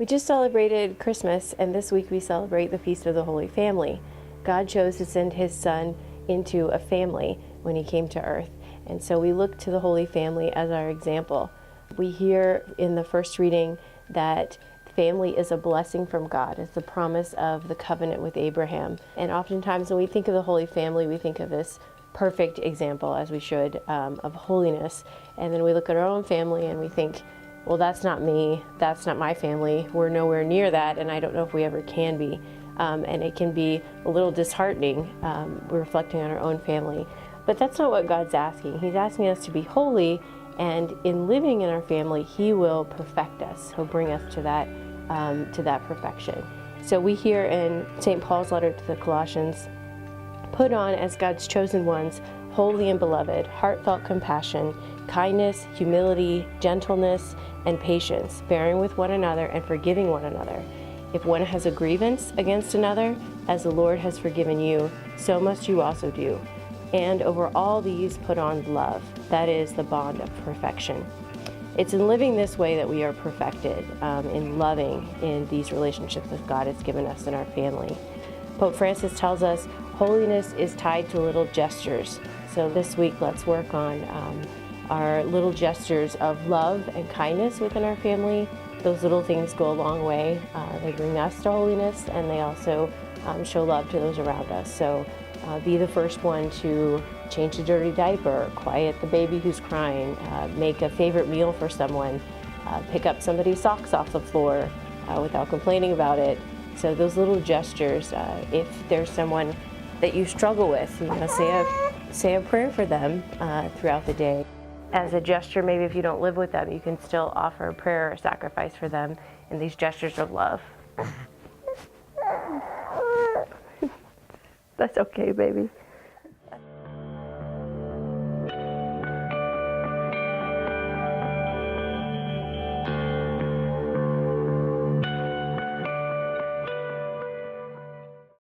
We just celebrated Christmas, and this week we celebrate the Feast of the Holy Family. God chose to send his Son into a family when he came to earth, and so we look to the Holy Family as our example. We hear in the first reading that family is a blessing from God. It's the promise of the covenant with Abraham. And oftentimes when we think of the Holy Family, we think of this perfect example, as we should, of holiness. And then we look at our own family and we think, well, that's not me, that's not my family, we're nowhere near that, and I don't know if we ever can be. And it can be a little disheartening, reflecting on our own family. But that's not what God's asking. He's asking us to be holy, and in living in our family, he will perfect us. He'll bring us to that perfection. So we hear in St. Paul's letter to the Colossians, put on as God's chosen ones, holy and beloved, heartfelt compassion, kindness, humility, gentleness, and patience, bearing with one another and forgiving one another. If one has a grievance against another, as the Lord has forgiven you, so must you also do. And over all these put on love, that is the bond of perfection. It's in living this way that we are perfected, in loving in these relationships that God has given us in our family. Pope Francis tells us holiness is tied to little gestures. So this week, let's work on our little gestures of love and kindness within our family. Those little things go a long way. They bring us to holiness, and they also show love to those around us. So be the first one to change a dirty diaper, quiet the baby who's crying, make a favorite meal for someone, pick up somebody's socks off the floor without complaining about it. So those little gestures, if there's someone that you struggle with, say a prayer for them throughout the day. As a gesture, maybe if you don't live with them, you can still offer a prayer or sacrifice for them in these gestures of love. That's okay, baby.